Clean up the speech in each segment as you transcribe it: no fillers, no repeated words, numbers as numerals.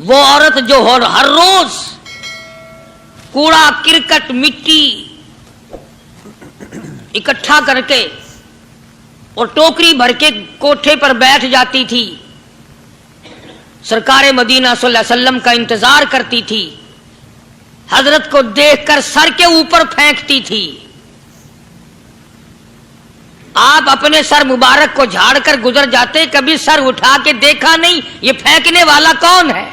وہ عورت جو ہر روز کوڑا کرکٹ مٹی اکٹھا کر کے اور ٹوکری بھر کے کوٹھے پر بیٹھ جاتی تھی، سرکار مدینہ صلی اللہ علیہ وسلم کا انتظار کرتی تھی، حضرت کو دیکھ کر سر کے اوپر پھینکتی تھی، آپ اپنے سر مبارک کو جھاڑ کر گزر جاتے، کبھی سر اٹھا کے دیکھا نہیں یہ پھینکنے والا کون ہے۔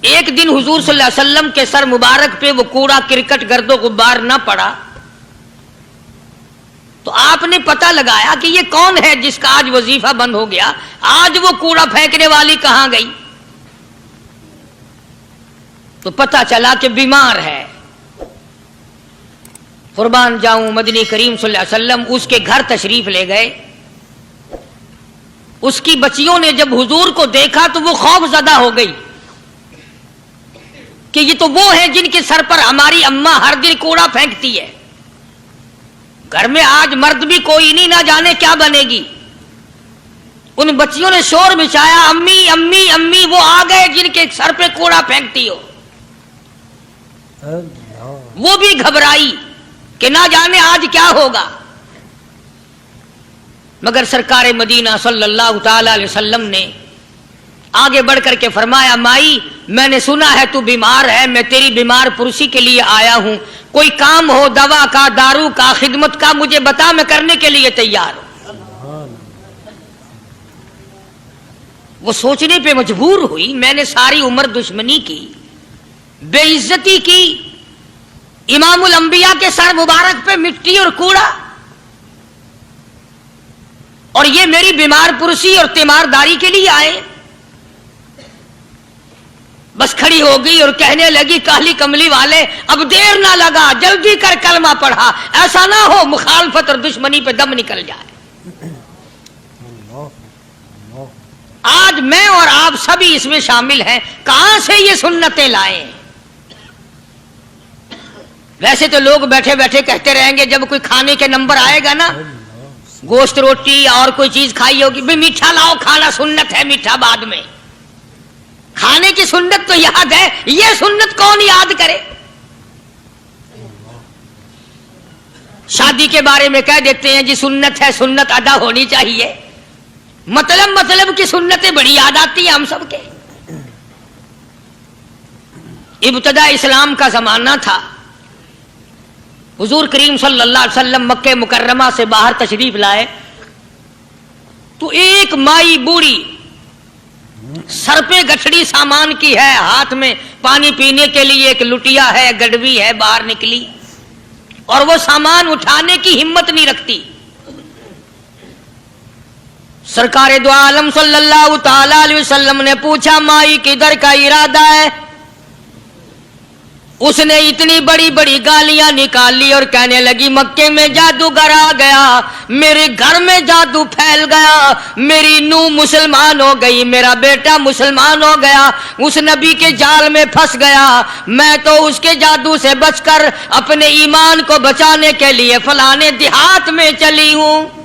ایک دن حضور صلی اللہ علیہ وسلم کے سر مبارک پہ وہ کوڑا کرکٹ گرد و غبار نہ پڑا تو آپ نے پتہ لگایا کہ یہ کون ہے جس کا آج وظیفہ بند ہو گیا، آج وہ کوڑا پھینکنے والی کہاں گئی؟ تو پتہ چلا کہ بیمار ہے۔ قربان جاؤں، مدنی کریم صلی اللہ علیہ وسلم اس کے گھر تشریف لے گئے۔ اس کی بچیوں نے جب حضور کو دیکھا تو وہ خوف زدہ ہو گئی کہ یہ تو وہ ہیں جن کے سر پر ہماری اماں ہر دن کوڑا پھینکتی ہے، گھر میں آج مرد بھی کوئی نہیں، نہ جانے کیا بنے گی۔ ان بچیوں نے شور مچایا، امی امی امی، وہ آ گئے جن کے سر پہ کوڑا پھینکتی ہو۔ وہ بھی گھبرائی کہ نہ جانے آج کیا ہوگا، مگر سرکار مدینہ صلی اللہ تعالی علیہ وسلم نے آگے بڑھ کر کے فرمایا، مائی میں نے سنا ہے تو بیمار ہے، میں تیری بیمار پرسی کے لیے آیا ہوں، کوئی کام ہو دوا کا، دارو کا، خدمت کا مجھے بتا، میں کرنے کے لیے تیار ہوں۔ وہ سوچنے پہ مجبور ہوئی، میں نے ساری عمر دشمنی کی، بے عزتی کی، امام الانبیاء کے سر مبارک پہ مٹی اور کوڑا، اور یہ میری بیمار پرسی اور تیمارداری کے لیے آئے۔ بس کھڑی ہو گئی اور کہنے لگی، کالی کملی والے اب دیر نہ لگا، جلدی کر کلمہ پڑھا، ایسا نہ ہو مخالفت اور دشمنی پہ دم نکل جائے۔ آج میں اور آپ سبھی اس میں شامل ہیں، کہاں سے یہ سنتیں لائیں؟ ویسے تو لوگ بیٹھے بیٹھے کہتے رہیں گے جب کوئی کھانے کے نمبر آئے گا نا، گوشت روٹی اور کوئی چیز کھائی ہوگی، بھی میٹھا لاؤ، کھانا سنت ہے، میٹھا بعد میں۔ کھانے کی سنت تو یاد ہے، یہ سنت کون یاد کرے؟ شادی کے بارے میں کہہ دیتے ہیں جی سنت ہے، سنت ادا ہونی چاہیے، مطلب کی سنتیں بڑی یاد آتی ہیں ہم سب کے۔ ابتدا اسلام کا زمانہ تھا، حضور کریم صلی اللہ علیہ وسلم مکہ مکرمہ سے باہر تشریف لائے تو ایک مائی بوڑھی سر پہ گٹھڑی سامان کی ہے، ہاتھ میں پانی پینے کے لیے ایک لٹیا ہے، گڑوی ہے، باہر نکلی اور وہ سامان اٹھانے کی ہمت نہیں رکھتی۔ سرکار دو عالم صلی اللہ تعالی علیہ وسلم نے پوچھا، مائی کدھر کا ارادہ ہے؟ اس نے اتنی بڑی بڑی گالیاں نکالی اور کہنے لگی، مکے میں جادوگر آ گیا، میرے گھر میں جادو پھیل گیا، میری نوح مسلمان ہو گئی، میرا بیٹا مسلمان ہو گیا، اس نبی کے جال میں پھنس گیا، میں تو اس کے جادو سے بچ کر اپنے ایمان کو بچانے کے لیے فلانے دیہات میں چلی ہوں۔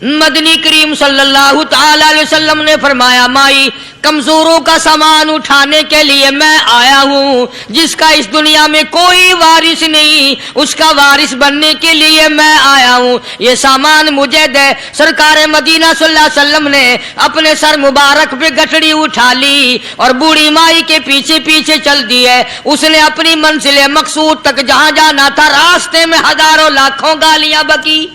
مدنی کریم صلی اللہ تعالی علیہ وسلم نے فرمایا، مائی کمزوروں کا سامان اٹھانے کے لیے میں آیا ہوں، جس کا اس دنیا میں کوئی وارث نہیں، اس کا وارث بننے کے لیے میں آیا ہوں، یہ سامان مجھے دے۔ سرکار مدینہ صلی اللہ علیہ وسلم نے اپنے سر مبارک پہ گٹھڑی اٹھا لی اور بوڑھی مائی کے پیچھے پیچھے چل دی ہے۔ اس نے اپنی منزل مقصود تک جہاں جانا تھا، راستے میں ہزاروں لاکھوں گالیاں بکی۔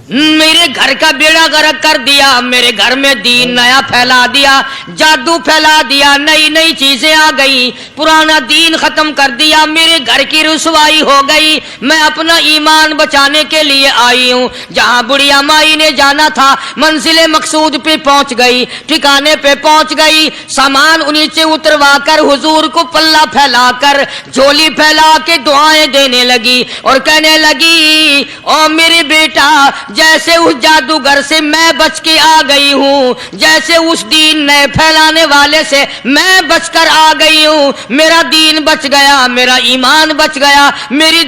میرے گھر کا بیڑا غرق کر دیا، میرے گھر میں دین نیا پھیلا دیا، جادو پھیلا دیا، نئی نئی چیزیں آ گئی، پرانا دین ختم کر دیا، میرے گھر کی رسوائی ہو گئی، میں اپنا ایمان بچانے کے لیے آئی ہوں۔ جہاں بڑھیا مائی نے جانا تھا منزل مقصود پہ پہنچ گئی، ٹھکانے پہ پہنچ گئی، سامان نیچے اتروا کر حضور کو پلہ پھیلا کر جھولی پھیلا کے دعائیں دینے لگی اور کہنے لگی، او میرے بیٹا، جیسے اس جادوگر سے میں بچ کے آ گئی ہوں، جیسے اس دین نئے پھیلانے والے سے میں بچ کر آ گئی ہوں، میرا دین بچ گیا، میرا ایمان بچ گیا، میری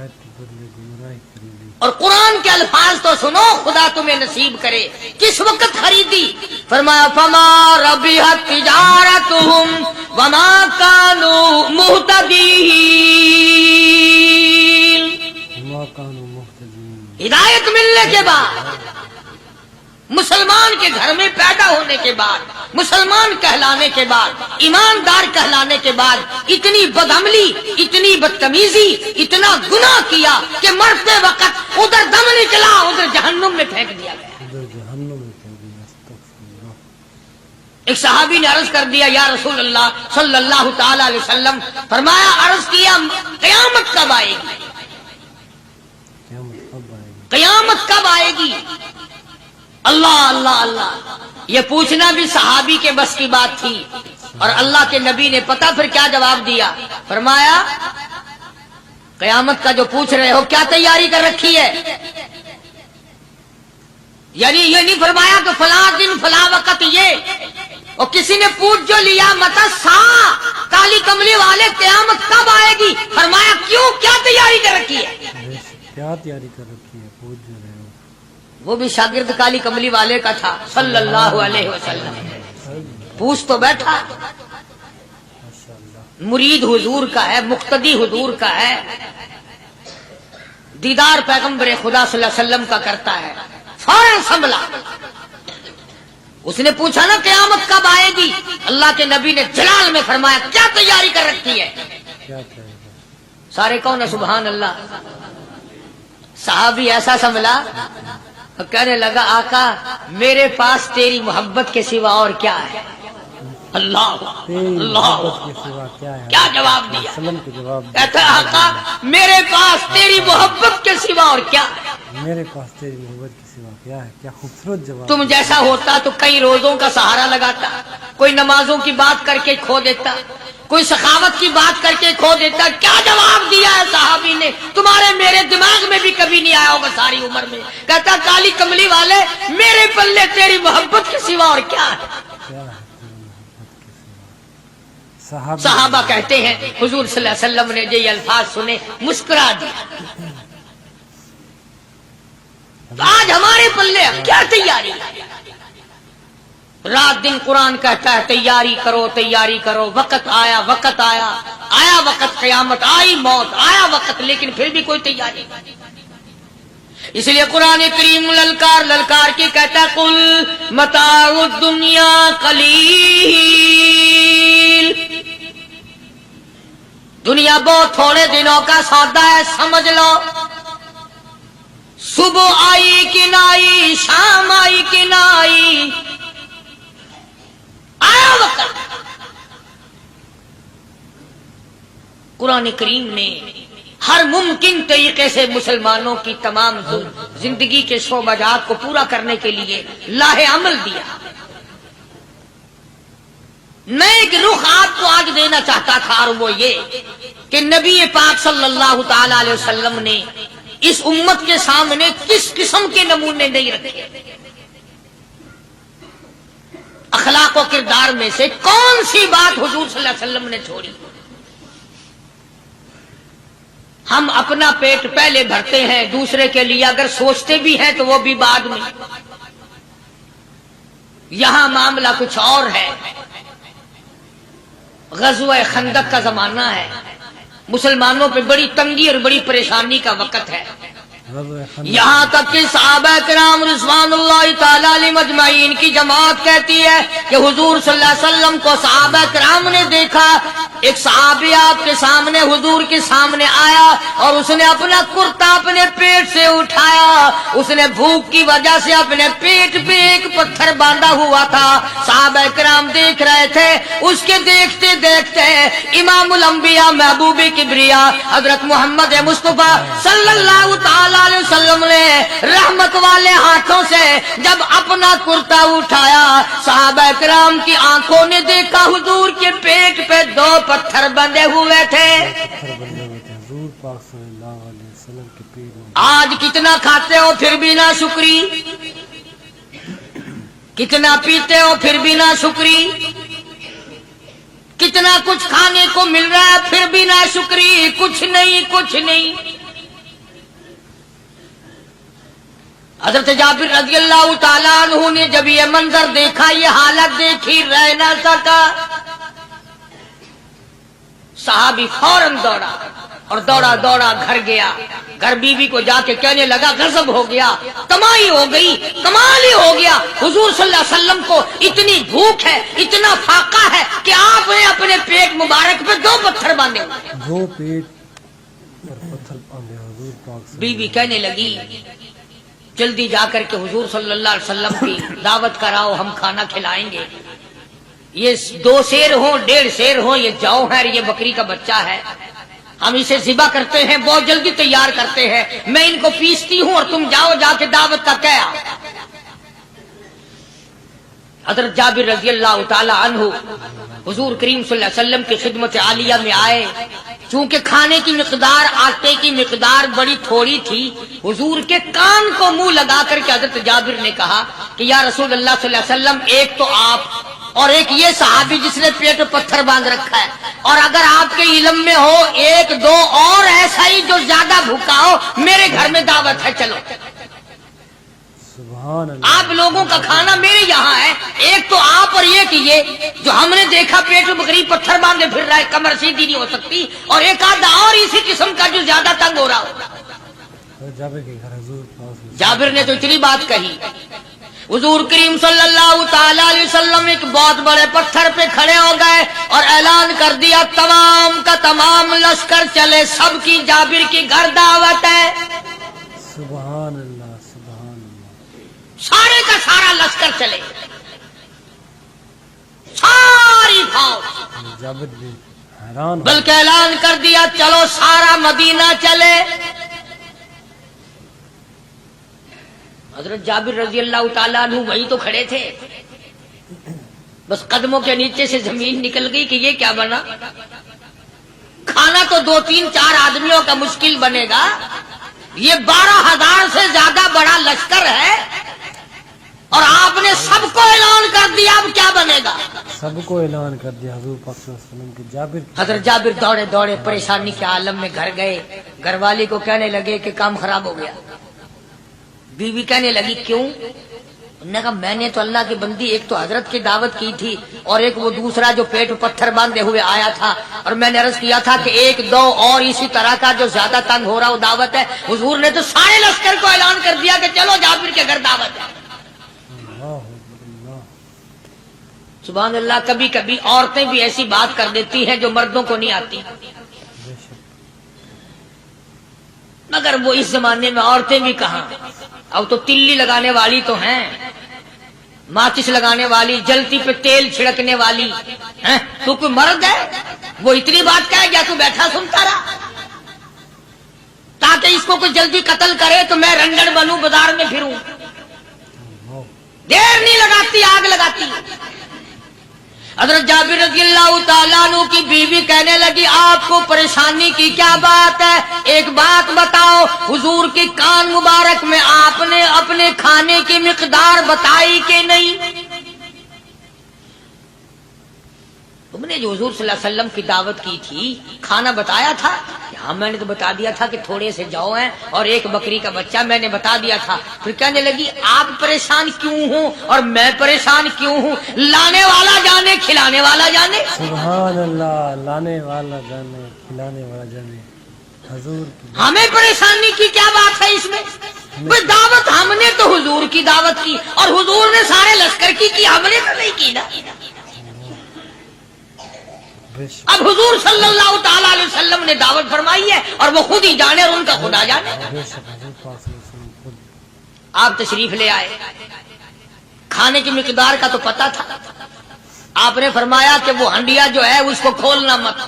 ہدایت کے بدلے گمراہی خریدی. اور قرآن کے الفاظ تو سنو، خدا تمہیں نصیب کرے. کس وقت خریدی؟ فرمایا فما ربحت تجارتہم وما کانوا مہتدین. وما کانوا مہتدین. ہدایت ملنے کے بعد، مسلمان کے گھر میں پیدا ہونے کے بعد، مسلمان کہلانے کے بعد، ایماندار کہلانے کے بعد اتنی بدعملی، اتنی بدتمیزی، اتنا گناہ کیا کہ مرتے وقت ادھر دم نکلا، ادھر جہنم میں پھینک دیا گیا. ادھر جہنم میں پھینک دیا. استغفر اللہ. ایک صحابی نے عرض کر دیا یا رسول اللہ صلی اللہ تعالی علیہ وسلم، فرمایا عرض کیا قیامت کب آئے گی؟ قیامت کب آئے گی؟ قیامت کب آئے گی؟ اللہ اللہ اللہ، یہ پوچھنا بھی صحابی کے بس کی بات تھی. اور اللہ کے نبی نے پتہ پھر کیا جواب دیا؟ فرمایا قیامت کا جو پوچھ رہے ہو کیا تیاری کر رکھی ہے؟ یعنی یہ نہیں فرمایا کہ فلاں دن فلاں وقت یہ، اور کسی نے پوچھ جو لیا متا سا کالی کملی والے قیامت کب آئے گی؟ فرمایا کیوں، کیا تیاری کر رکھی ہے؟ کیا تیاری کر رکھی ہے؟ پوچھ جو رہے ہو. وہ بھی شاگرد کالی کملی والے کا تھا صلی اللہ علیہ وسلم. پوچھ تو بیٹھا، ماشاء اللہ. مرید حضور کا ہے، مقتدی حضور کا ہے، دیدار پیغمبر خدا صلی اللہ علیہ وسلم کا کرتا ہے. فوراً سنبھلا. اس نے پوچھا نا قیامت کب آئے گی؟ اللہ کے نبی نے جلال میں فرمایا کیا تیاری کر رکھی ہے؟ کیا تیاری کر. سارے کون ہے سبحان اللہ. صحابی ایسا سنبھلا، کہنے لگا آقا میرے پاس تیری محبت کے سوا اور کیا ہے؟ اللہ اللہ، کے سوا کیا ہے؟ کیا جواب دیا؟ وسلم کے جواب دیا. کہتا آقا میرے پاس تیری محبت کے سوا اور کیا ہے؟ میرے پاس تیری محبت کے سوا کیا ہے؟ کیا خوبصورت جواب. تم جیسا ہوتا تو کئی روزوں کا سہارا لگاتا، کوئی نمازوں کی بات کر کے کھو دیتا، کوئی سخاوت کی بات کر کے کھو دیتا. کیا جواب دیا ہے صحابی نے؟ تمہارے میرے دماغ میں بھی کبھی نہیں آیا ہوگا ساری عمر میں. کہتا کالی کملی والے میرے پلے تیری محبت کے سوا اور کیا ہے؟ کیا ہے تیری محبت کے سوا؟ صحابہ کہتے ہیں حضور صلی اللہ علیہ وسلم نے جو یہ الفاظ سنے مسکرا دیا. آج ہمارے پلے کیا تیاری ہے؟ رات دن قرآن کہتا ہے تیاری کرو تیاری کرو. وقت آیا، وقت آیا، آیا وقت، قیامت آئی، موت آیا وقت، لیکن پھر بھی کوئی تیاری نہیں. اس لیے قرآن کریم للکار للکار کے کہتا قل متاع الدنیا قلیل. دنیا بہت تھوڑے دنوں کا سودا ہے، سمجھ لو. صبح آئی کہ نہ آئی، شام آئی کہ نہ آئی، آیا وقت. قرآن کریم نے ہر ممکن طریقے سے مسلمانوں کی تمام زندگی کے شعبات کو پورا کرنے کے لیے لاہ عمل دیا. میں ایک رخ آپ کو آج دینا چاہتا تھا، اور وہ یہ کہ نبی پاک صلی اللہ تعالی علیہ وسلم نے اس امت کے سامنے کس قسم کے نمونے نہیں رکھے. اخلاق و کردار میں سے کون سی بات حضور صلی اللہ علیہ وسلم نے چھوڑی؟ ہم اپنا پیٹ پہلے بھرتے ہیں، دوسرے کے لیے اگر سوچتے بھی ہیں تو وہ بھی بعد میں. یہاں معاملہ کچھ اور ہے. غزوہ خندق کا زمانہ ہے، مسلمانوں پہ بڑی تنگی اور بڑی پریشانی کا وقت ہے. یہاں تک کہ صحابہ کرام رضوان اللہ تعالی علیہم اجمعین کی جماعت کہتی ہے کہ حضور صلی اللہ علیہ وسلم کو صحابہ کرام نے دیکھا. ایک صحابی آپ کے سامنے حضور کے سامنے آیا اور اس نے اپنا کرتا اپنے پیٹ سے اٹھایا. اس نے بھوک کی وجہ سے اپنے پیٹ پہ ایک پتھر باندھا ہوا تھا. صحابہ کرام دیکھ رہے تھے. اس کے دیکھتے دیکھتے امام الانبیاء محبوب کبریا حضرت محمد مصطفیٰ صلی اللہ تعالی علیہ وسلم نے رحمت والے ہاتھوں سے جب اپنا کرتا اٹھایا، صحابہ کرام کی آنکھوں نے دیکھا حضور کے پیٹ پہ 2 پتھر بندھے ہوئے تھے. حضور پاک صلی اللہ علیہ وسلم کے پیٹ میں. آج کتنا کھاتے ہو پھر بھی نہ شکری، کتنا پیتے ہو پھر بھی نہ شکری، کتنا کچھ کھانے کو مل رہا ہے پھر بھی نہ شکری. کچھ نہیں کچھ نہیں. حضرت جابر رضی اللہ تعالیٰ عنہ نے جب یہ منظر دیکھا، یہ حالت دیکھی، رہ نہ سکا. صحابی فوراً دوڑا اور دوڑا دوڑا گھر گیا. گھر بیوی کو جا کے کہنے لگا غضب ہو گیا، تمائی ہو گئی، کمال ہی ہو گیا. حضور صلی اللہ علیہ وسلم کو اتنی بھوک ہے، اتنا فاقہ ہے کہ آپ نے اپنے پیٹ مبارک پہ 2 پتھر باندھے ہوئے. 2 پیٹ پر پتھر باندھے حضور پاک سے. بیوی کہنے لگی جلدی جا کر کے حضور صلی اللہ علیہ وسلم کی دعوت کراؤ، ہم کھانا کھلائیں گے. یہ 2 شیر ہوں، 1.5 شیر ہوں، یہ جو ہے، یہ بکری کا بچہ ہے، ہم اسے ذبح کرتے ہیں، بہت جلدی تیار کرتے ہیں، میں ان کو پیستی ہوں اور تم جاؤ جا کے دعوت کا کیا. حضرت جابر رضی اللہ تعالی عنہ حضور کریم صلی اللہ علیہ وسلم کی خدمت عالیہ میں آئے. چونکہ کھانے کی مقدار، آٹے کی مقدار بڑی تھوڑی تھی، حضور کے کان کو منہ لگا کر کے حضرت جابر نے کہا کہ یا رسول اللہ صلی اللہ علیہ وسلم، ایک تو آپ اور ایک یہ صحابی جس نے پیٹ پہ پتھر باندھ رکھا ہے، اور اگر آپ کے علم میں ہو 1-2 اور ایسا ہی جو زیادہ بھوکا ہو، میرے گھر میں دعوت ہے، چلو. سبحان اللہ. آپ لوگوں کا کھانا میرے یہاں ہے، ایک تو آپ اور ایک یہ جو ہم نے دیکھا پیٹ میں بکری پتھر باندھے پھر رہا ہے، کمر سیدھی نہیں ہو سکتی، اور ایک آدھا اور اسی قسم کا جو زیادہ تنگ ہو رہا ہو. جابر کے گھر حضور پاک سے. جابر نے تو اتنی بات کہی، حضور کریم صلی اللہ تعالی علیہ وسلم ایک بہت بڑے پتھر پہ کھڑے ہو گئے اور اعلان کر دیا تمام کا تمام لشکر چلے، سب کی جابر کی گھر دعوت ہے. سبحان اللہ سبحان اللہ. سارے کا سارا لشکر چلے، ساری فوج. جابر بھی حیران ہو. بلکہ اعلان کر دیا چلو سارا مدینہ چلے. حضرت جابر رضی اللہ تعالیٰ عنہ وہی تو کھڑے تھے، بس قدموں کے نیچے سے زمین نکل گئی کہ یہ کیا بنا. کھانا تو 2-3-4 آدمیوں کا مشکل بنے گا، یہ 12,000 سے زیادہ بڑا لشکر ہے، اور آپ نے سب کو اعلان کر دیا، اب کیا بنے گا. سب کو اعلان کر دیا حضور پاک صلی اللہ علیہ وسلم کے. جابر حضرت جابر دوڑے دوڑے پریشانی کے عالم میں گھر گئے. گھر والی کو کہنے لگے کہ کام خراب ہو گیا. بیوی کہنے لگی کیوں؟ انہوں نے کہا میں نے تو اللہ کی بندی ایک تو حضرت کی دعوت کی تھی، اور ایک وہ دوسرا جو پیٹ پتھر باندھے ہوئے آیا تھا، اور میں نے عرض کیا تھا کہ 1-2 اور اسی طرح کا جو زیادہ تنگ ہو رہا وہ دعوت ہے. حضور نے تو سارے لشکر کو اعلان کر دیا کہ چلو جابر کے گھر دعوت ہے. اللہ. سبحان اللہ. کبھی کبھی عورتیں بھی ایسی بات کر دیتی ہیں جو مردوں کو نہیں آتی، بے شک. مگر وہ اس زمانے میں عورتیں بھی کہاں، اب تو تلی لگانے والی تو ہیں، ماچس لگانے والی، جلتی پہ تیل چھڑکنے والی ہیں. تو کوئی مرد ہے وہ اتنی بات کہے گیا تو بیٹھا سنتا رہا تاکہ اس کو کوئی جلدی قتل کرے تو میں رنڈڑ بنوں، بازار میں پھروں. دیر نہیں لگاتی، آگ لگاتی. حضرت جابر رضی اللہ تعالیٰ عنہ کی بیوی کہنے لگی آپ کو پریشانی کی کیا بات ہے، ایک بات بتاؤ. حضور کی کان مبارک میں آپ نے اپنے کھانے کی مقدار بتائی کہ نہیں؟ تم نے جو حضور صلی اللہ علیہ وسلم کی دعوت کی تھی کھانا بتایا تھا؟ ہاں میں نے تو بتا دیا تھا کہ تھوڑے سے جو ہیں اور ایک بکری کا بچہ، میں نے بتا دیا تھا. پھر کہنے لگی آپ پریشان کیوں ہوں اور میں پریشان کیوں ہوں؟ لانے والا جانے، کھلانے والا جانے. سبحان اللہ. لانے والا جانے، کھلانے والا جانے. حضور کی ہمیں پریشانی کی کیا بات ہے اس میں؟ بس دعوت ہم نے تو حضور کی دعوت کی، اور حضور نے سارے لشکر کی ہم نے تو نہیں کی نا. بے شک. اب حضور صلی اللہ تعالی علیہ وسلم نے دعوت فرمائی ہے اور وہ خود ہی جانے اور ان کا خدا جانے. بے شک حضور پاک صلی اللہ علیہ وسلم خود. آپ تشریف لے آئے، کھانے کی مقدار کا تو پتہ تھا. آپ نے فرمایا کہ وہ ہنڈیا جو ہے اس کو کھولنا مت،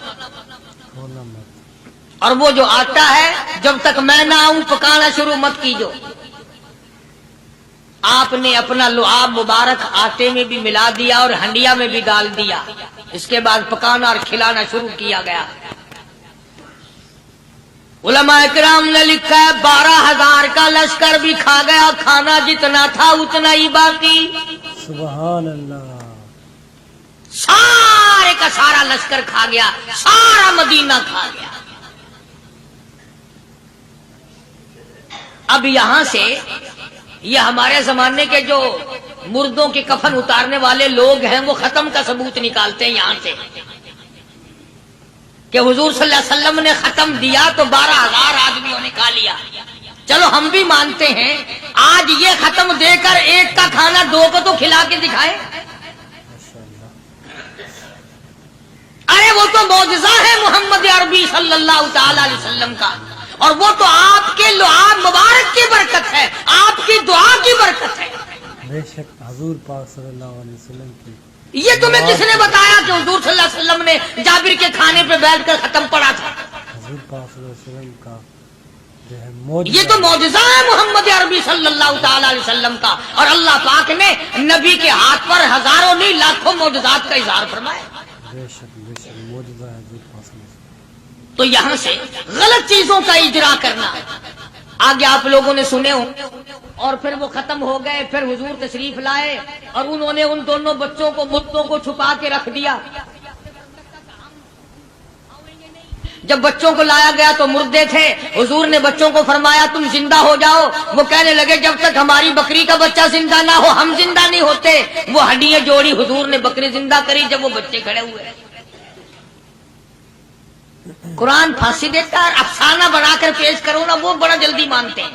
کھولنا مت. اور وہ جو آٹا ہے جب تک میں نہ آؤں پکانا شروع مت کیجو. آپ نے اپنا لعاب مبارک آٹے میں بھی ملا دیا اور ہنڈیا میں بھی ڈال دیا. اس کے بعد پکانا اور کھلانا شروع کیا گیا. علماء کرام نے لکھا ہے 12,000 کا لشکر بھی کھا گیا، کھانا جتنا تھا اتنا ہی باقی. سبحان اللہ. سارے کا سارا لشکر کھا گیا، سارا مدینہ کھا گیا. اب یہاں سے یہ ہمارے زمانے کے جو مردوں کے کفن اتارنے والے لوگ ہیں وہ ختم کا ثبوت نکالتے ہیں یہاں سے کہ حضور صلی اللہ علیہ وسلم نے ختم دیا تو 12,000 آدمیوں نے کھا لیا. چلو ہم بھی مانتے ہیں آج یہ ختم دے کر ایک کا کھانا 2 کو تو کھلا کے دکھائے. ارے وہ تو معجزہ ہے محمد عربی صلی اللہ تعالی علیہ وسلم کا, اور وہ تو آپ کے لعاب مبارک کی برکت ہے, آپ کی دعا کی برکت ہے. بے شک حضور پاک صلی اللہ علیہ وسلم کی. یہ تمہیں کس نے بتایا کہ حضور صلی اللہ علیہ وسلم نے جابر کے کھانے پہ بیٹھ کر ختم پڑا تھا؟ حضور پاک صلی اللہ علیہ وسلم کا جو ہے یہ تو معجزہ ہے محمد عربی صلی اللہ تعالی علیہ وسلم کا, اور اللہ پاک نے نبی کے ہاتھ پر ہزاروں نہیں لاکھوں معجزات کا اظہار فرمایا. بے شک معجزہ ہے حضور پاک صلی اللہ علیہ وسلم. تو یہاں سے غلط چیزوں کا اجرا کرنا آگے آپ لوگوں نے سنے ہوں, اور پھر وہ ختم ہو گئے. پھر حضور تشریف لائے اور انہوں نے ان دونوں بچوں کو مردوں کو چھپا کے رکھ دیا. جب بچوں کو لایا گیا تو مردے تھے. حضور نے بچوں کو فرمایا تم زندہ ہو جاؤ. وہ کہنے لگے جب تک ہماری بکری کا بچہ زندہ نہ ہو ہم زندہ نہیں ہوتے. وہ ہڈیاں جوڑی, حضور نے بکری زندہ کری جب وہ بچے کھڑے ہوئے. قرآن پھانسی دیتا ہے, افسانہ بنا کر پیش کرو نا وہ بڑا جلدی مانتے ہیں.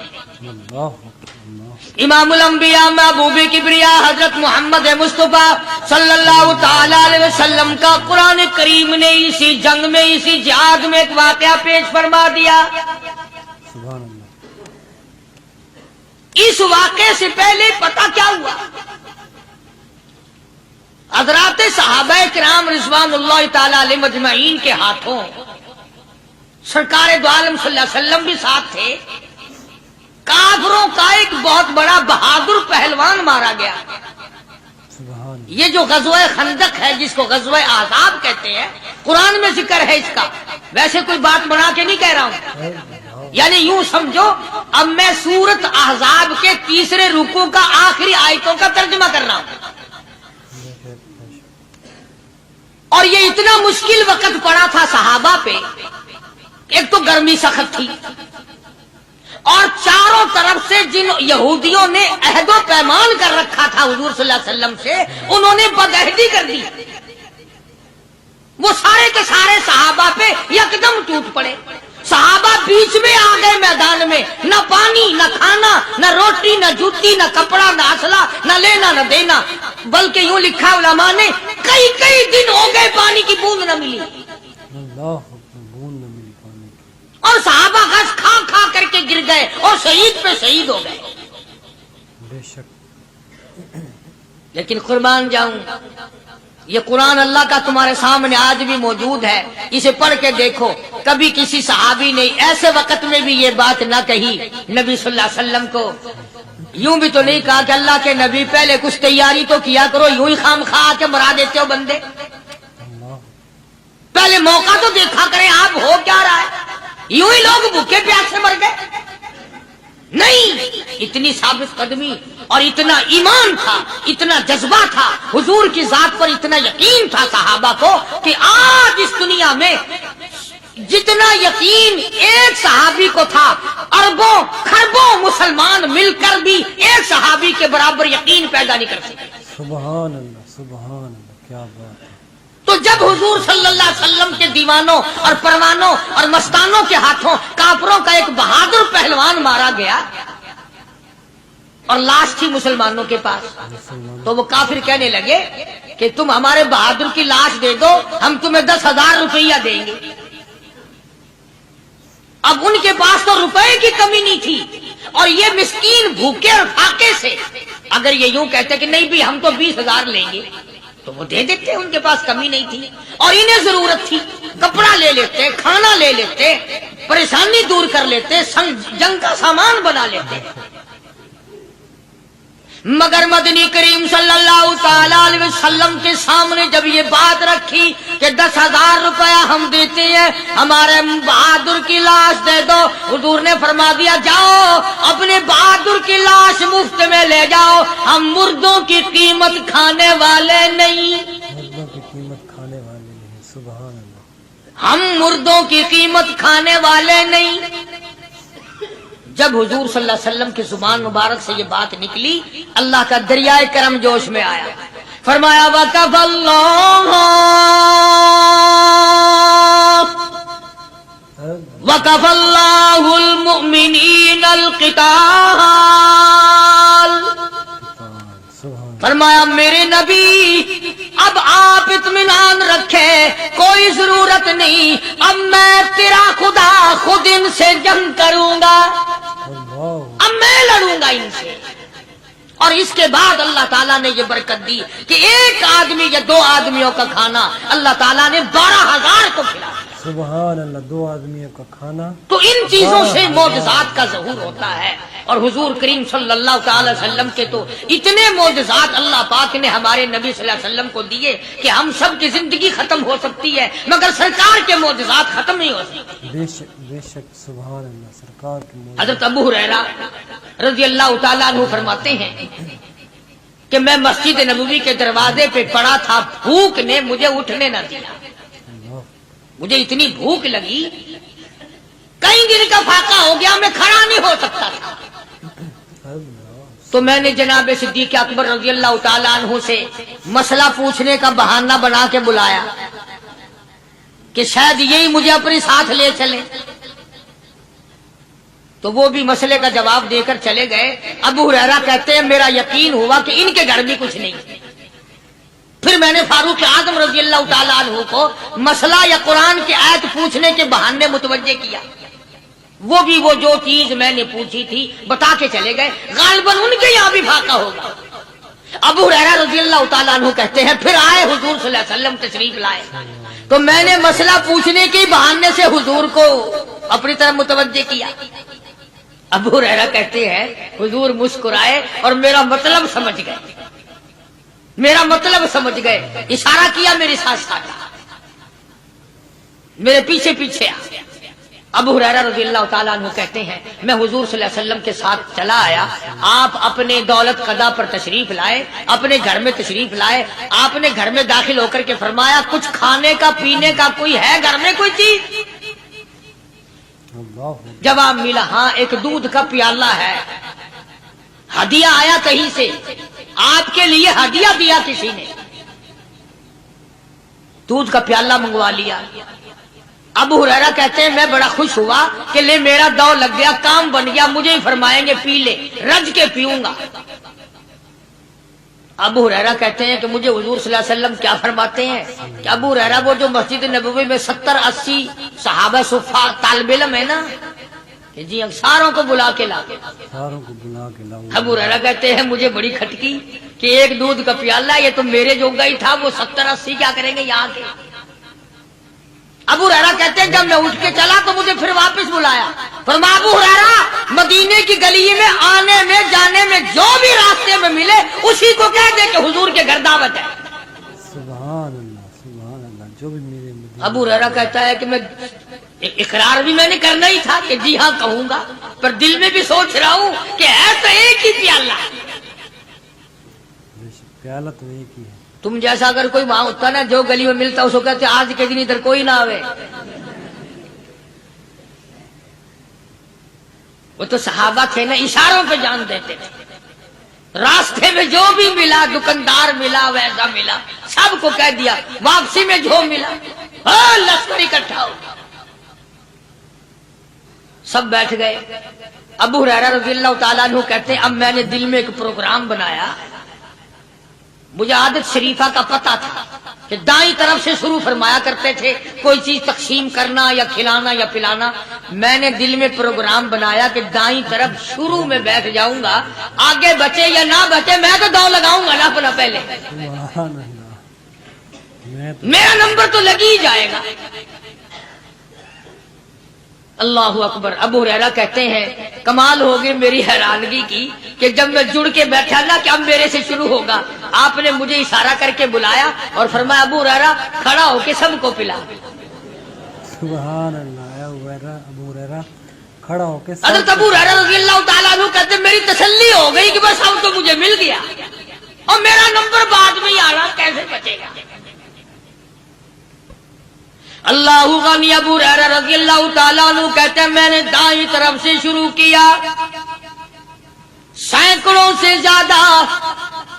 امام الانبیاء محبوب کبریا حضرت محمد مصطفیٰ صلی اللہ تعالی علیہ وسلم کا قرآن کریم نے اسی جنگ میں اسی جہاد میں ایک واقعہ پیش فرما دیا. سبحان اللہ. اس واقعے سے پہلے پتہ کیا ہوا؟ حضرات صحابہ کرام رضوان اللہ تعالی علیہ مجمعین کے ہاتھوں سرکار دو عالم صلی اللہ علیہ وسلم بھی ساتھ تھے. کافروں کا ایک بہت بڑا بہادر پہلوان مارا گیا. سبحان. یہ جو غزوہ خندق ہے جس کو غزوہ احزاب کہتے ہیں, قرآن میں ذکر ہے اس کا. ویسے کوئی بات بنا کے نہیں کہہ رہا ہوں, یعنی یوں سمجھو اب میں سورت احزاب کے 3 رکوع کا آخری آیتوں کا ترجمہ کر رہا ہوں. اور یہ اتنا مشکل وقت پڑا تھا صحابہ پہ. ایک تو گرمی سخت تھی, اور چاروں طرف سے جن یہودیوں نے عہد و پیمان کر رکھا تھا حضور صلی اللہ علیہ وسلم سے, انہوں نے بدعہدی کر دی. وہ سارے کے سارے صحابہ پہ یکدم ٹوٹ پڑے. صحابہ بیچ میں آ گئے میدان میں, نہ پانی نہ کھانا نہ روٹی نہ جوتی نہ کپڑا نہ اسلحہ نہ لینا نہ دینا. بلکہ یوں لکھا علماء نے کئی دن ہو گئے پانی کی بوند نہ ملی. اللہ بوند نہ ملی پانی کی. اور صحابہ گھاس کھا کھا کر کے گر گئے اور شہید پہ شہید ہو گئے. بے شک. لیکن قربان جاؤں, یہ قرآن اللہ کا تمہارے سامنے آج بھی موجود ہے. اسے پڑھ کے دیکھو. کبھی کسی صحابی نے ایسے وقت میں بھی یہ بات نہ کہی نبی صلی اللہ علیہ وسلم کو. یوں بھی تو نہیں کہا کہ اللہ کے نبی پہلے کچھ تیاری تو کیا کرو, یوں ہی خام خواہ کے مرا دیتے ہو بندے. پہلے موقع تو دیکھا کریں آپ ہو کیا رہا ہے. یوں ہی لوگ بھوکے پیاس سے مر گئے. نہیں, اتنی ثابت قدمی اور اتنا ایمان تھا, اتنا جذبہ تھا, حضور کی ذات پر اتنا یقین تھا صحابہ کو کہ آج اس دنیا میں جتنا یقین ایک صحابی کو تھا, اربوں خربوں مسلمان مل کر بھی ایک صحابی کے برابر یقین پیدا نہیں کر سکتے. سبحان اللہ سبحان اللہ, کیا بات ہے. تو جب حضور صلی اللہ علیہ وسلم کے دیوانوں اور پروانوں اور مستانوں کے ہاتھوں کافروں کا ایک بہادر پہلوان مارا گیا اور لاش تھی مسلمانوں کے پاس, تو وہ کافر کہنے لگے کہ تم ہمارے بہادر کی لاش دے دو, ہم تمہیں 10,000 روپیہ دیں گے. اب ان کے پاس تو روپے کی کمی نہیں تھی, اور یہ مسکین بھوکے اور فاقے سے اگر یہ یوں کہتے کہ نہیں بھی ہم تو 20,000 لیں گے تو وہ دے دیتے. ان کے پاس کمی نہیں تھی, اور انہیں ضرورت تھی. کپڑا لے لیتے, کھانا لے لیتے, پریشانی دور کر لیتے, جنگ کا سامان بنا لیتے. مگر مدنی کریم صلی اللہ تعالی علیہ وسلم کے سامنے جب یہ بات رکھی کہ 10,000 روپیہ ہم دیتے ہیں, ہمارے بہادر کی لاش دے دو, حضور نے فرما دیا جاؤ اپنے بہادر کی لاش مفت میں لے جاؤ, ہم مردوں کی قیمت کھانے والے نہیں. مردوں کی قیمت کھانے والے نہیں. سبحان اللہ. ہم مردوں کی قیمت کھانے والے نہیں. جب حضور صلی اللہ علیہ وسلم کی زبان مبارک سے یہ بات نکلی، اللہ کا دریائے کرم جوش میں آیا، فرمایا وَكَفَ اللَّهُ الْمُؤْمِنِينَ الْقِتَالَ، فرمایا میرے نبی اب آپ اطمینان رکھے، کوئی ضرورت نہیں، اب میں تیرا خدا خود ان سے جنگ کروں گا، اب میں لڑوں گا ان سے۔ اور اس کے بعد اللہ تعالیٰ نے یہ برکت دی کہ ایک آدمی یا دو آدمیوں کا کھانا اللہ تعالیٰ نے 12,000 کو کھلایا۔ سبحان اللہ، 2 آدمیوں کا کھانا۔ تو ان چیزوں سے معجزات کا ظہور ہوتا ہے، اور حضور کریم صلی اللہ تعالی وسلم کے تو اتنے معجزات اللہ پاک نے ہمارے نبی صلی اللہ علیہ وسلم کو دیے کہ ہم سب کی زندگی ختم ہو سکتی ہے مگر سرکار کے معجزات ختم نہیں ہو سکتے۔ بے شک سبحان اللہ، سرکار کی موت۔ حضرت ابو ہریرہ رضی اللہ تعالیٰ عنہ فرماتے ہیں کہ میں مسجد نبوی کے دروازے پہ پڑا تھا، بھوک نے مجھے اٹھنے نہ دیا، مجھے اتنی بھوک لگی، کئی دن کا فاقہ ہو گیا، میں کھڑا نہیں ہو سکتا تھا۔ تو میں نے جناب صدیق اکبر رضی اللہ تعالیٰ عنہ سے مسئلہ پوچھنے کا بہانہ بنا کے بلایا کہ شاید یہی مجھے اپنے ساتھ لے چلے، تو وہ بھی مسئلے کا جواب دے کر چلے گئے۔ ابو ہریرہ کہتے ہیں میرا یقین ہوا کہ ان کے گھر بھی کچھ نہیں۔ پھر میں نے فاروق اعظم رضی اللہ تعالیٰ عنہ کو مسئلہ یا قرآن کی آیت پوچھنے کے بہانے متوجہ کیا، وہ بھی وہ جو چیز میں نے پوچھی تھی بتا کے چلے گئے، غالباً ان کے یہاں بھی فاقہ ہوگا۔ ابو ہریرہ رضی اللہ تعالیٰ عنہ کہتے ہیں پھر آئے حضور صلی اللہ علیہ وسلم تشریف لائے، تو میں نے مسئلہ پوچھنے کے بہانے سے حضور کو اپنی طرف متوجہ کیا۔ ابو ہریرہ کہتے ہیں حضور مسکرائے اور میرا مطلب سمجھ گئے، میرا مطلب سمجھ گئے، اشارہ کیا میرے ساتھ ساتھ، میرے پیچھے پیچھے آ۔ ابو ہریرہ رضی اللہ تعالیٰ عنہ کہتے ہیں میں حضور صلی اللہ علیہ وسلم کے ساتھ چلا آیا، آپ اپنے دولت قضا پر تشریف لائے، اپنے گھر میں تشریف لائے، آپ نے گھر میں داخل ہو کر کے فرمایا کچھ کھانے کا پینے کا کوئی ہے گھر میں کوئی چیز؟ جواب ملا ہاں ایک دودھ کا پیالہ ہے، ہدیہ آیا کہیں سے، آپ کے لیے ہدیہ دیا کسی نے، دودھ کا پیالہ منگوا لیا۔ ابو ہریرہ کہتے ہیں میں بڑا خوش ہوا کہ لے میرا دو لگ گیا، کام بن گیا، مجھے ہی فرمائیں گے پی لے، رج کے پیوں گا۔ ابو ہریرہ کہتے ہیں کہ مجھے حضور صلی اللہ علیہ وسلم کیا فرماتے ہیں کہ ابو ہریرہ وہ جو مسجد نبوی میں 70-80 صحابہ صفحہ طالب علم ہے نا، کہ جی ساروں کو بلا کے لا، ابو ہریرہ کہتے ہیں مجھے بڑی کھٹکی کہ ایک دودھ کا پیالہ، یہ تو میرے جوگا ہی تھا، وہ 70-80 کیا کریں گے یہاں کے۔ ابو ہریرہ کہتے ہیں جب میں اٹھ کے چلا تو مجھے پھر واپس بلایا، فرمایا ابو ہریرہ مدینے کی گلی میں آنے میں جانے میں جو بھی راستے میں ملے اسی کو کہہ دے کہ حضور کے گھر دعوت ہے۔ سبحان اللہ، جو بھی میرے ابو ہریرہ کہتا ہے کہ میں اقرار بھی میں نے کرنا ہی تھا کہ جی ہاں کہوں گا، پر دل میں بھی سوچ رہا ہوں کہ ہے تو ایک ہی پیالہ، پیالہ تو ایک ہی ہے۔ تم جیسا اگر کوئی وہاں ہوتا نا جو گلی میں ملتا اس کو کہتے آج کے دن ادھر کوئی نہ آوے۔ وہ تو صحابہ تھے نا، اشاروں پہ جان دیتے تھے، راستے میں جو بھی ملا، دکاندار ملا ویسا ملا، سب کو کہہ دیا، واپسی میں جو ملا لشکر اکٹھا ہو، سب بیٹھ گئے۔ ابو ہریرہ رضی اللہ تعالیٰ عنہ کہتے ہیں اب میں نے دل میں ایک پروگرام بنایا، مجھے عادت شریفہ کا پتہ تھا کہ دائیں طرف سے شروع فرمایا کرتے تھے کوئی چیز تقسیم کرنا یا کھلانا یا پلانا، میں نے دل میں پروگرام بنایا کہ دائیں طرف شروع میں بیٹھ جاؤں گا، آگے بچے یا نہ بچے میں تو دو لگاؤں گا نا اپنا پہلے، میرا نمبر تو لگ ہی جائے گا۔ اللہ اکبر۔ ابو ہریرہ کہتے ہیں کمال ہوگی میری حیرانگی کی کہ جب میں جڑ کے بیٹھا نا کہ اب میرے سے شروع ہوگا، آپ نے مجھے اشارہ کر کے بلایا اور فرمایا ابو ہریرہ کھڑا ہو کے سب کو پلا۔ سبحان اللہ، ابو ہریرہ کھڑا ہو کے حضرت ابو ہریرہ رضی اللہ تعالیٰ عنہ کہتے ہیں میری تسلی ہو گئی کہ بس اب تو مجھے مل گیا، اور میرا نمبر بعد میں ہی آ رہا، کیسے بچے گا۔ اللہ غنی ابو ہریرہ رضی اللہ تعالیٰ عنہ کہتے ہیں میں نے دائیں طرف سے شروع کیا، سینکڑوں سے زیادہ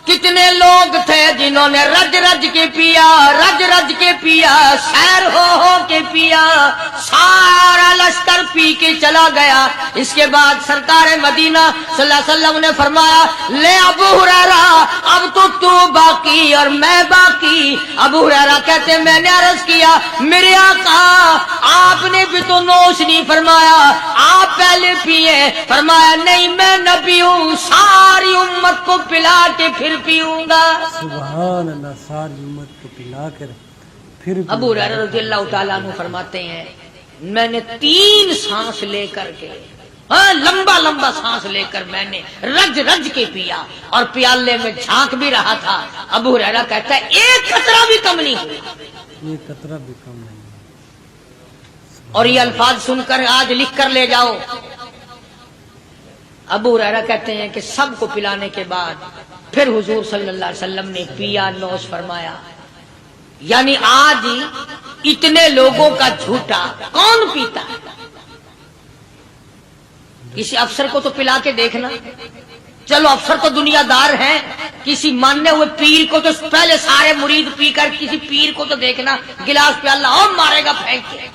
کتنے لوگ تھے جنہوں نے رج رج کے پیا، رج رج کے پیا، سیر ہو کے پیا، سارا لشکر پی کے چلا گیا۔ اس کے بعد سرکار مدینہ صلی اللہ علیہ وسلم نے فرمایا لے ابو ہریرہ اب تو باقی اور میں باقی۔ ابو ہریرہ کہتے ہیں میں نے عرض کیا میرے آقا آپ نے بھی تو نوش نہیں فرمایا، آپ پہلے پیے۔ فرمایا نہیں میں نبی ہوں، ساری امت کو پلا کے پھر پیوں گا۔ سبحان اللہ، ساری امت کو پلا کر پھر بھی ابو ہریرہ رضی اللہ تعالیٰ عنہ فرماتے ہیں میں نے 3 سانس لے کر کے، لمبا لمبا سانس لے کر میں نے رج رج کے پیا اور پیالے میں جھانک بھی رہا تھا۔ ابو ہریرہ کہتا ہے ایک قطرہ بھی کم نہیں ہوئی۔ یہ قطرہ بھی کم نہیں ہے۔ اور یہ الفاظ سن کر آج لکھ کر لے جاؤ۔ ابو ہریرہ کہتے ہیں کہ سب کو پلانے کے بعد پھر حضور صلی اللہ علیہ وسلم نے پیا، نوش فرمایا۔ یعنی آج اتنے لوگوں کا جھوٹا کون پیتا؟ کسی افسر کو تو پلا کے دیکھنا، چلو افسر تو دنیا دار ہیں، کسی ماننے ہوئے پیر کو تو پہلے سارے مرید پی کر کسی پیر کو تو دیکھنا گلاس پہ اللہ اور مارے گا پھینک کے۔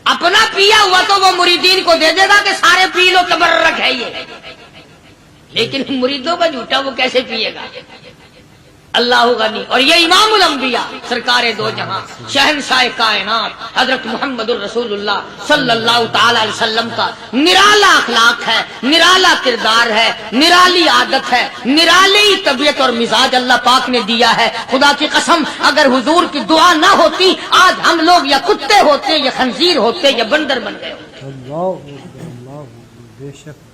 اپنا پیا ہوا تو وہ مریدین کو دے دے گا کہ سارے پی لو، تبرک ہے یہ، لیکن مریدوں کا جھوٹا وہ کیسے پیے گا؟ اللہ غنی۔ اور یہ امام الانبیاء سرکار دو جہاں شہنشاہ کائنات حضرت محمد الرسول اللہ صلی اللہ تعالی علیہ وسلم کا نرالا اخلاق ہے، نرالا کردار ہے، نرالی عادت ہے، نرالی طبیعت اور مزاج اللہ پاک نے دیا ہے۔ خدا کی قسم اگر حضور کی دعا نہ ہوتی آج ہم لوگ یا کتے ہوتے یا خنزیر ہوتے یا بندر بن گئے ہوتے۔ اللہ اکبر، اللہ اکبر، بے شک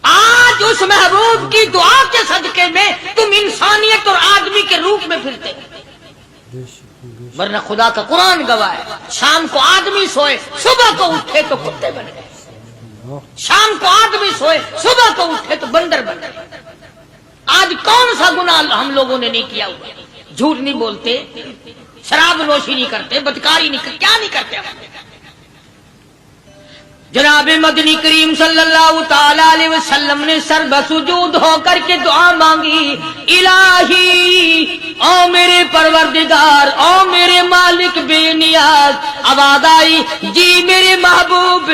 آج اس محبوب کی دعا کے صدقے میں تم انسانیت اور آدمی کے روپ میں پھرتے، بے شک بے شک۔ ورنہ خدا کا قرآن گواہ ہے شام کو آدمی سوئے صبح کو اٹھے تو کتے بن گئے، اللہ، شام کو آدمی سوئے صبح کو اٹھے تو بندر بن گئے۔ آج کون سا گناہ ہم لوگوں نے نہیں کیا ہوا؟ جھوٹ نہیں بولتے، شراب نوشی نہیں کرتے، بدکاری نہیں کرتے، کیا نہیں کرتے ہم؟ جناب مدنی کریم صلی اللہ تعالی علیہ وسلم نے سر بسجود ہو کر کے دعا مانگی، الہی او میرے پروردگار، او میرے مالک بے نیاز۔ آواز آئی جی میرے محبوب،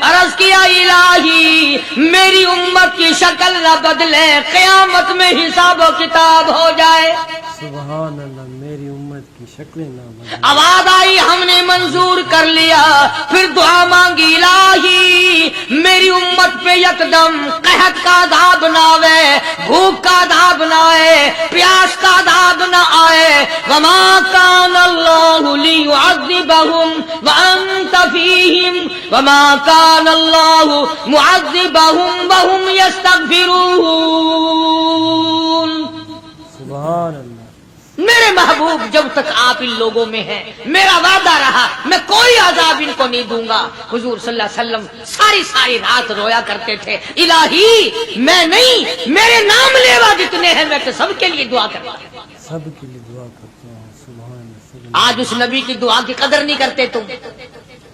عرض کیا الہی میری امت کی شکل نہ بدلے، قیامت میں حساب و کتاب ہو جائے۔ سبحان اللہ، میری امت کی شکلیں نہ بدلیں۔ آواز آئی ہم نے منظور کر لیا، پھر دعا مانگی الہی میری امت پہ یکدم قحط کا عذاب نہ آئے، بھوک کا عذاب نہ آئے، پیاس کا عذاب نہ آئے۔ وما کان اللہ لیعذبہم وانت فیہم وما کان اللہ معذبہم وہم یستغفرون۔ سبحان اللہ، میرے محبوب جب تک آپ ان لوگوں میں ہیں میرا وعدہ رہا میں کوئی عذاب ان کو نہیں دوں گا۔ حضور صلی اللہ علیہ وسلم ساری رات رویا کرتے تھے، الہی میں نہیں میرے نام لیوا جتنے ہیں میں تو سب کے لیے دعا کرتا ہوں۔ سب کے لیے دعا کرتا ہوں۔ سبحان اللہ، آج اس نبی کی دعا کی قدر نہیں کرتے، تم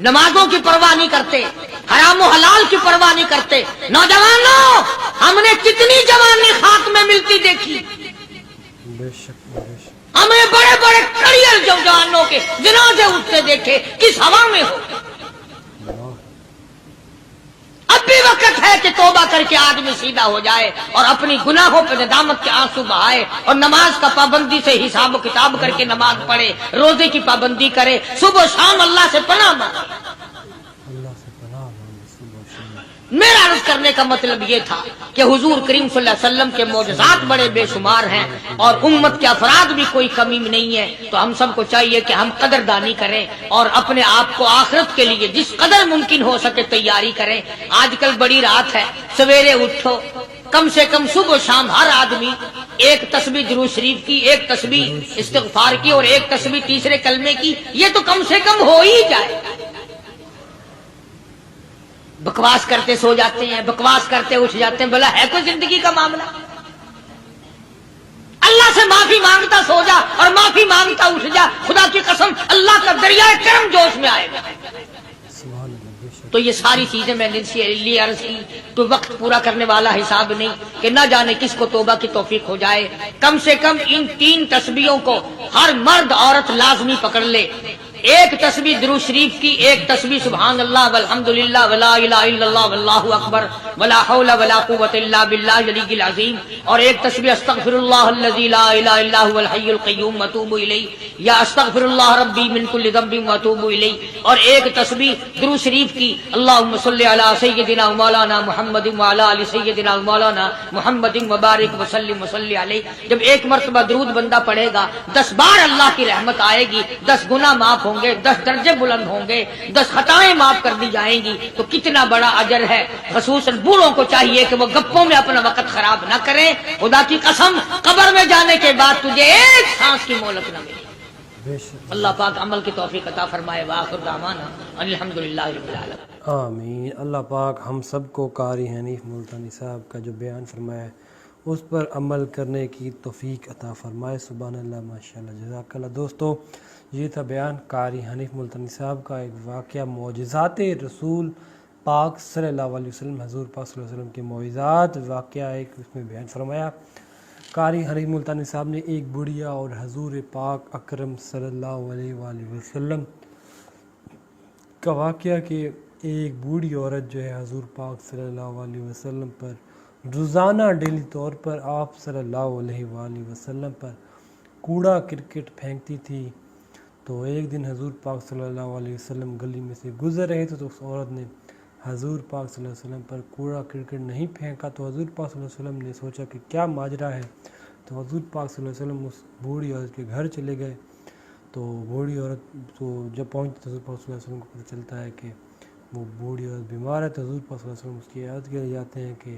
نمازوں کی پرواہ نہیں کرتے، حرام و حلال کی پرواہ نہیں کرتے۔ نوجوانوں ہم نے کتنی جوانی خاک میں ملتی دیکھی، بے شک بے شک۔ ہم نے بڑے بڑے کریئر جوانوں کے جنازے اٹھتے دیکھے، کس ہوا میں ہو۔ اللہ، اب بھی وقت ہے کہ توبہ کر کے آدمی سیدھا ہو جائے اور اپنی گناہوں پہ ندامت کے آنسو بہائے اور نماز کا پابندی سے حساب و کتاب کر کے نماز پڑھے، روزے کی پابندی کرے، صبح و شام اللہ سے پناہ مانگے۔ اللہ سے پناہ مانگے صبح شام۔ میرا عرض کرنے کا مطلب یہ تھا کہ حضور کریم صلی اللہ علیہ وسلم کے معجزات بڑے بے شمار ہیں اور امت کے افراد بھی کوئی کمی نہیں ہے، تو ہم سب کو چاہیے کہ ہم قدردانی کریں اور اپنے آپ کو آخرت کے لیے جس قدر ممکن ہو سکے تیاری کریں۔ آج کل بڑی رات ہے، سویرے اٹھو، کم سے کم صبح و شام ہر آدمی ایک تسبیح درود شریف کی، ایک تسبیح استغفار کی اور ایک تسبیح تیسرے کلمے کی، یہ تو کم سے کم ہو ہی جائے۔ بکواس کرتے سو جاتے ہیں، بکواس کرتے اٹھ جاتے ہیں، بھلا ہے کوئی زندگی کا معاملہ؟ اللہ سے معافی معافی مانگتا سو جا اور معافی مانگتا اٹھ جا، خدا کی قسم اللہ کا دریائے کرم جوش میں آئے گا۔ سبحان اللہ، بے شک۔ تو یہ ساری چیزیں میں نے لیے عرض کی، تو وقت پورا کرنے والا حساب نہیں کہ نہ جانے کس کو توبہ کی توفیق ہو جائے۔ کم سے کم ان 3 تسبیحوں کو ہر مرد عورت لازمی پکڑ لے۔ ایک تسبیح درود شریف کی، ایک تسبیح سبحان اللہ والحمدللہ ولا الہ الا اللہ واللہ اکبر ولا حول ولا قوت الا باللہ العلی العظیم، اور ایک تسبیح استغفر اللہ الذی لا الہ الا هو الحی القیوم واتوب الیہ یا استغفر اللہ ربی من کل ذنب واتوب الیہ، اور ایک تسبیح درود شریف کی اللہم صلی علی سیدنا مولانا محمد وعلی آل سیدنا مولانا محمد وبارک وسلم وصلی علیہ۔ جب ایک مرتبہ درود بندہ پڑھے گا 10 بار اللہ کی رحمت آئے گی، 10 گناہ معاف ہوں گے، 10 درجے بلند ہوں گے، 10 خطائیں معاف کر دی جائیں گی۔ تو کتنا بڑا اجر ہے۔ خصوصاً بوڑھوں کو چاہیے کہ وہ گپوں میں اپنا وقت خراب نہ کریں۔ خدا کی قسم قبر میں جانے کے بعد تجھے ایک سانس کی مہلت نہ ملے۔ بے شک۔ اللہ پاک عمل کی توفیق عطا فرمائے۔ وآخر دعوانا الحمدللہ رب العالمین۔ آمین۔ اللہ پاک ہم سب کو قاری حنیف ملتانی صاحب کا جو بیان فرمایا ہے اس پر عمل کرنے کی توفیق عطا فرمائے۔ سبحان اللہ، ماشاءاللہ، جزاک اللہ۔ دوستو، یہ تھا بیان قاری حنیف ملتانی صاحب کا، ایک واقعہ معجزات رسول پاک صلی اللہ علیہ وسلم، حضور پاک صلی اللہ علیہ وسلم کے معجزات واقعہ ایک اس میں بیان فرمایا۔ قاری حنیف ملتانی صاحب نے ایک بڑھیا اور حضور پاک اکرم صلی اللہ علیہ وآلہ وسلم کا واقعہ کہ ایک بوڑھی عورت جو ہے حضور پاک صلی اللہ علیہ وسلم پر روزانہ ڈیلی طور پر آپ صلی اللہ علیہ وآلہ وسلم پر کوڑا کرکٹ پھینکتی تھی۔ تو ایک دن حضور پاک صلی اللہ علیہ وسلم گلی میں سے گزر رہے تھے تو اس عورت نے حضور پاک صلی اللہ علیہ وسلم پر کوڑا کرکٹ نہیں پھینکا، تو حضور پاک صلی اللہ علیہ وسلم نے سوچا کہ کیا ماجرا ہے۔ تو حضور پاک صلی اللہ علیہ وسلم اس بوڑھی عورت کے گھر چلے گئے۔ تو بوڑھی عورت تو جب پہنچتی تو حضور پاک صلی اللہ علیہ وسلم کو پتہ چلتا ہے کہ وہ بوڑھی عورت بیمار ہے، تو حضور پاک صلی اللہ علیہ وسلم اس کی عیادت کے لیے جاتے ہیں کہ،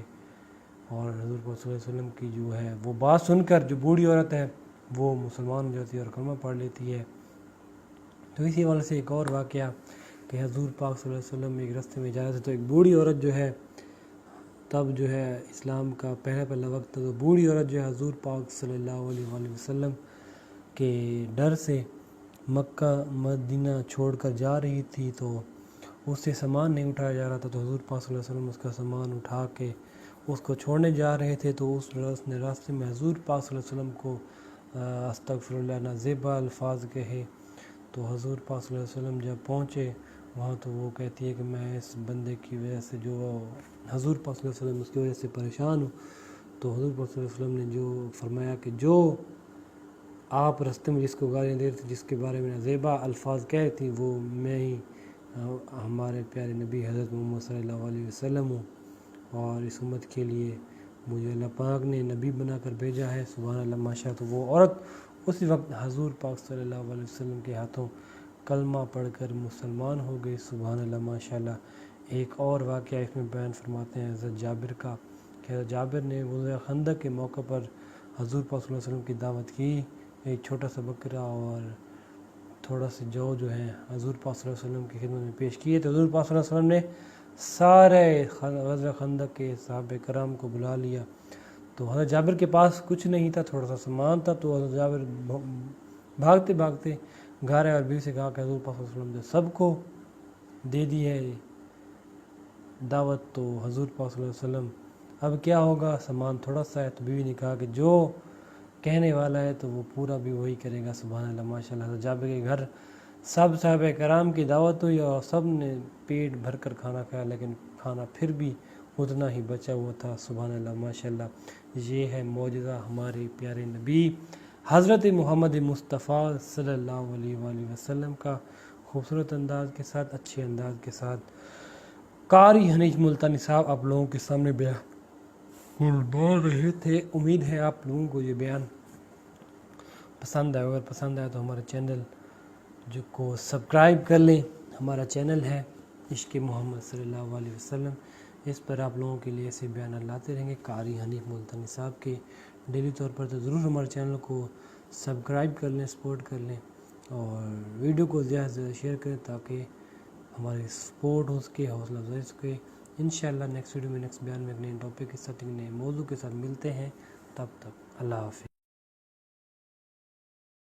اور حضور پاک صلی اللہ علیہ وسلم کی جو ہے وہ بات سن کر جو بوڑھی عورت ہے وہ مسلمان ہو جاتی ہے اور کلمہ پڑھ لیتی ہے۔ تو اسی والے سے ایک اور واقعہ کہ حضور پاک صلی اللہ علیہ وسلم ایک راستے میں جا رہے تھے تو ایک بوڑھی عورت جو ہے، تب جو ہے اسلام کا پہلا وقت تھا، تو بوڑھی عورت جو ہے حضور پاک صلی اللہ علیہ وآلہ وسلم کے ڈر سے مکہ مدینہ چھوڑ کر جا رہی تھی، تو اس سے سامان نہیں اٹھایا جا رہا تھا، تو حضور پاک صلی اللہ علیہ وسلم اس کا سامان اٹھا کے اس کو چھوڑنے جا رہے تھے۔ تو اس نے راستے میں حضور پاک صلی اللہ علیہ وسلم کو استغفر اللہ نازیبا الفاظ کہے۔ تو حضور پاک صلی اللہ علیہ وسلم جب پہنچے وہاں تو وہ کہتی ہے کہ میں اس بندے کی وجہ سے جو حضور پاک صلی اللہ علیہ وسلم اس کی وجہ سے پریشان ہوں۔ تو حضور پاک صلی اللہ علیہ وسلم نے جو فرمایا کہ جو آپ راستے میں جس کو گالیاں دے رہے تھے، جس کے بارے میں نازیبا الفاظ کہہ رہی تھی، وہ میں ہی ہمارے پیارے نبی حضرت محمد صلی اللہ علیہ وسلم ہوں، اور اس امت کے لیے مجھے اللہ پاک نے نبی بنا کر بھیجا ہے۔ سبحان اللہ، ماشاءاللہ۔ تو وہ عورت اسی وقت حضور پاک صلی اللہ علیہ وسلم کے ہاتھوں کلمہ پڑھ کر مسلمان ہو گئی۔ سبحان اللہ، ماشاءاللہ۔ ایک اور واقعہ اس میں بیان فرماتے ہیں حضرت جابر کا کہ حضرت جابر نے غزوہ خندق کے موقع پر حضور پاک صلی اللہ علیہ وسلم کی دعوت کی، ایک چھوٹا سا بکرا اور تھوڑا سا جو ہے حضور پاک صلی اللہ علیہ وسلم کی خدمت میں پیش کیے۔ تو حضور پاک صلی اللہ علیہ وسلم نے سارے غزوہ خندق کے صحابہ کرام کو بلا لیا۔ تو حضرت جابر کے پاس کچھ نہیں تھا، تھوڑا سا سامان تھا، تو حضرت جابر بھاگتے بھاگتے گھر آئے اور بیوی سے کہا کہ حضور پاک صلی اللہ علیہ وسلم نے سب کو دے دی ہے دعوت، تو حضور پاک صلی اللہ علیہ وسلم اب کیا ہوگا، سامان تھوڑا سا ہے۔ تو بیوی نے کہا کہ جو کہنے والا ہے تو وہ پورا بھی وہی کرے گا۔ سبحان اللہ، ماشاءاللہ۔ حضرت جابر کے گھر سب صحابہ کرام کی دعوت ہوئی اور سب نے پیٹ بھر کر کھانا کھایا، لیکن کھانا پھر بھی اتنا ہی بچا ہوا تھا۔ سبحان اللہ، ماشاءاللہ۔ یہ ہے معجزہ ہمارے پیارے نبی حضرت محمد مصطفیٰ صلی اللہ علیہ وآلہ وسلم کا، خوبصورت انداز کے ساتھ، اچھے انداز کے ساتھ قاری حنیف ملتانی صاحب آپ لوگوں کے سامنے بیان فرما رہے تھے۔ امید ہے آپ لوگوں کو یہ بیان پسند آئے، اگر پسند آئے تو ہمارے چینل کو سبسکرائب کر لیں۔ ہمارا چینل ہے عشق محمد صلی اللہ علیہ وسلم، اس پر آپ لوگوں کے لیے ایسے بیانات لاتے رہیں گے قاری حنیف ملتانی صاحب کے ڈیلی طور پر۔ تو ضرور ہمارے چینل کو سبسکرائب کر لیں، سپورٹ کر لیں، اور ویڈیو کو زیادہ سے زیادہ شیئر کریں تاکہ ہماری سپورٹ ہو سکے، حوصلہ افزائی ہو سکے۔ انشاءاللہ نیکسٹ ویڈیو میں نیکسٹ بیان میں ایک نئے ٹاپک کے ساتھ، ایک نئے موضوع کے ساتھ ملتے ہیں۔ تب تک اللہ حافظ۔